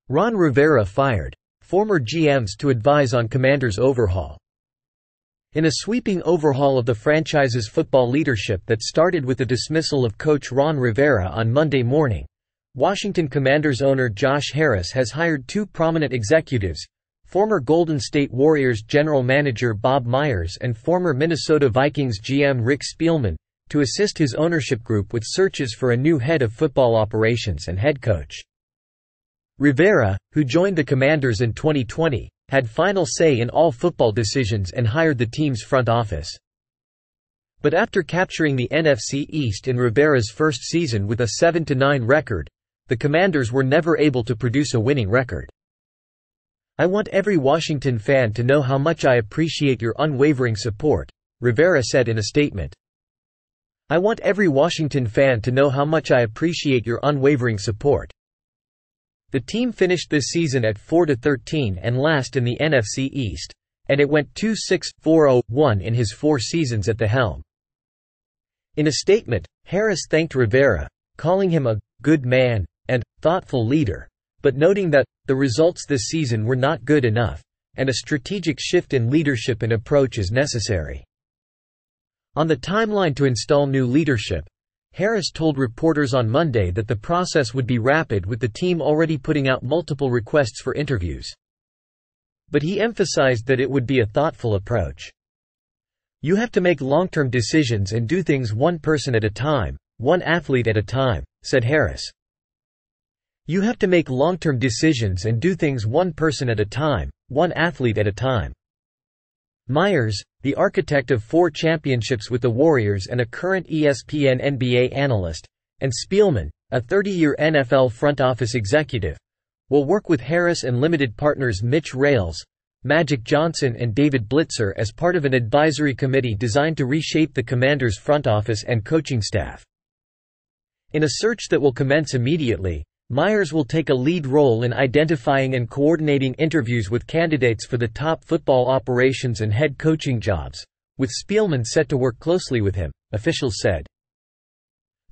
Ron Rivera fired former GMs to advise on Commanders' overhaul. In a sweeping overhaul of the franchise's football leadership that started with the dismissal of coach Ron Rivera on Monday morning, Washington Commanders owner Josh Harris has hired two prominent executives, former Golden State Warriors general manager Bob Myers and former Minnesota Vikings GM Rick Spielman, to assist his ownership group with searches for a new head of football operations and head coach. Rivera, who joined the Commanders in 2020, had final say in all football decisions and hired the team's front office. But after capturing the NFC East in Rivera's first season with a 7-9 record, the Commanders were never able to produce a winning record. "I want every Washington fan to know how much I appreciate your unwavering support," Rivera said in a statement. "I want every Washington fan to know how much I appreciate your unwavering support." The team finished this season at 4-13 and last in the NFC East, and it went 2-6-4-0-1 in his 4 seasons at the helm. In a statement, Harris thanked Rivera, calling him a "good man" and "thoughtful leader," but noting that the results this season were not good enough, and a strategic shift in leadership and approach is necessary. On the timeline to install new leadership, Harris told reporters on Monday that the process would be rapid, with the team already putting out multiple requests for interviews. But he emphasized that it would be a thoughtful approach. "You have to make long-term decisions and do things one person at a time, one athlete at a time," said Harris. "You have to make long-term decisions and do things one person at a time, one athlete at a time." Myers, the architect of 4 championships with the Warriors and a current ESPN NBA analyst, and Spielman, a 30-year NFL front office executive, will work with Harris and limited partners Mitch Rales, Magic Johnson and David Blitzer as part of an advisory committee designed to reshape the Commanders' front office and coaching staff. In a search that will commence immediately, Myers will take a lead role in identifying and coordinating interviews with candidates for the top football operations and head coaching jobs, with Spielman set to work closely with him, officials said.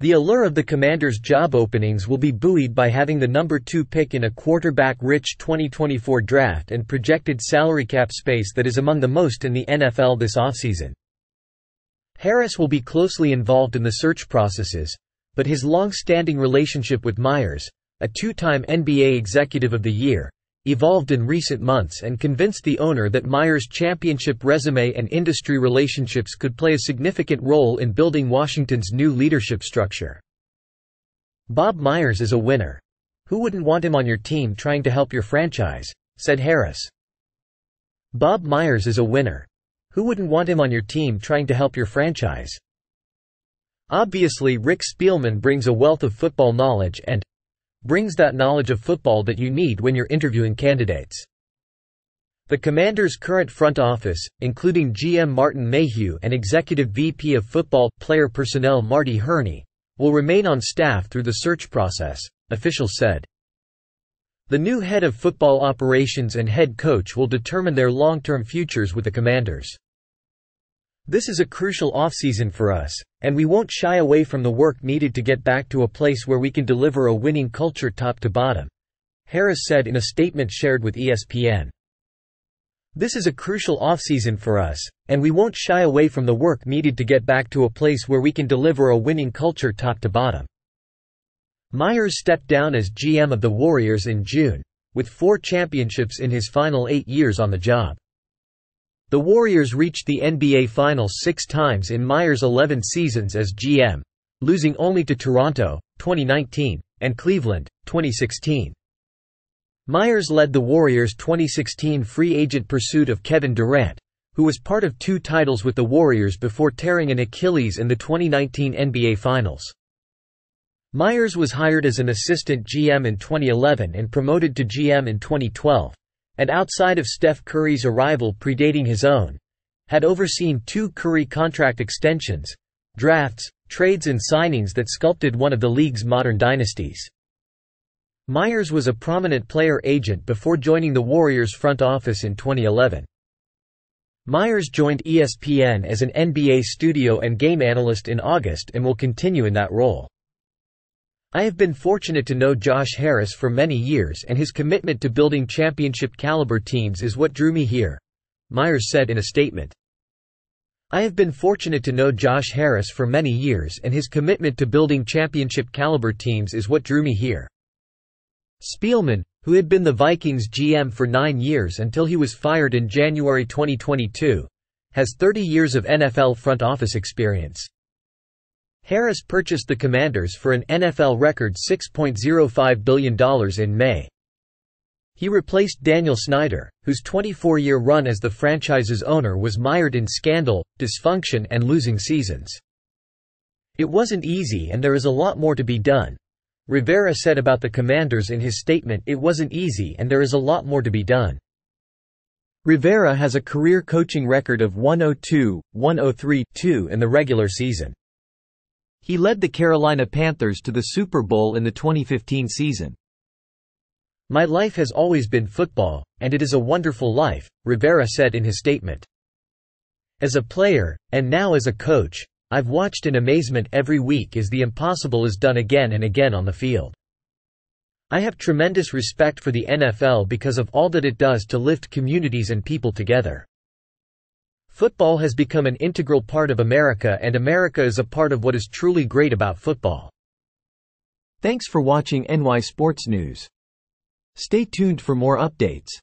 The allure of the Commanders' job openings will be buoyed by having the number 2 pick in a quarterback-rich 2024 draft and projected salary cap space that is among the most in the NFL this offseason. Harris will be closely involved in the search processes, but his long-standing relationship with Myers, a 2-time NBA Executive of the Year, evolved in recent months and convinced the owner that Myers' championship resume and industry relationships could play a significant role in building Washington's new leadership structure. "Bob Myers is a winner. Who wouldn't want him on your team trying to help your franchise?" said Harris. "Bob Myers is a winner. Who wouldn't want him on your team trying to help your franchise?" Obviously, Rick Spielman brings a wealth of football knowledge and brings that knowledge of football that you need when you're interviewing candidates. The Commanders' current front office, including GM Martin Mayhew and Executive VP of Football Player Personnel Marty Herney, will remain on staff through the search process, officials said. The new head of football operations and head coach will determine their long-term futures with the Commanders. "This is a crucial offseason for us, and we won't shy away from the work needed to get back to a place where we can deliver a winning culture top to bottom," Harris said in a statement shared with ESPN. "This is a crucial offseason for us, and we won't shy away from the work needed to get back to a place where we can deliver a winning culture top to bottom." Myers stepped down as GM of the Warriors in June, with 4 championships in his final 8 years on the job. The Warriors reached the NBA Finals 6 times in Myers' 11 seasons as GM, losing only to Toronto, 2019, and Cleveland, 2016. Myers led the Warriors' 2016 free agent pursuit of Kevin Durant, who was part of 2 titles with the Warriors before tearing an Achilles in the 2019 NBA Finals. Myers was hired as an assistant GM in 2011 and promoted to GM in 2012. And outside of Steph Curry's arrival predating his own, had overseen 2 Curry contract extensions, drafts, trades and signings that sculpted one of the league's modern dynasties. Myers was a prominent player agent before joining the Warriors front office in 2011. Myers joined ESPN as an NBA studio and game analyst in August and will continue in that role. I have been fortunate to know Josh Harris for many years, and his commitment to building championship-caliber teams is what drew me here," Myers said in a statement. "I have been fortunate to know Josh Harris for many years, and his commitment to building championship-caliber teams is what drew me here." Spielman, who had been the Vikings GM for 9 years until he was fired in January 2022, has 30 years of NFL front office experience. Harris purchased the Commanders for an NFL record $6.05 billion in May. He replaced Daniel Snyder, whose 24-year run as the franchise's owner was mired in scandal, dysfunction, and losing seasons. "It wasn't easy, and there is a lot more to be done," Rivera said about the Commanders in his statement. "It wasn't easy, and there is a lot more to be done." Rivera has a career coaching record of 102-103-2 in the regular season. He led the Carolina Panthers to the Super Bowl in the 2015 season. "My life has always been football, and it is a wonderful life," Rivera said in his statement. "As a player, and now as a coach, I've watched in amazement every week as the impossible is done again and again on the field. I have tremendous respect for the NFL because of all that it does to lift communities and people together. Football has become an integral part of America, and America is a part of what is truly great about football." Thanks for watching NY Sports News. Stay tuned for more updates.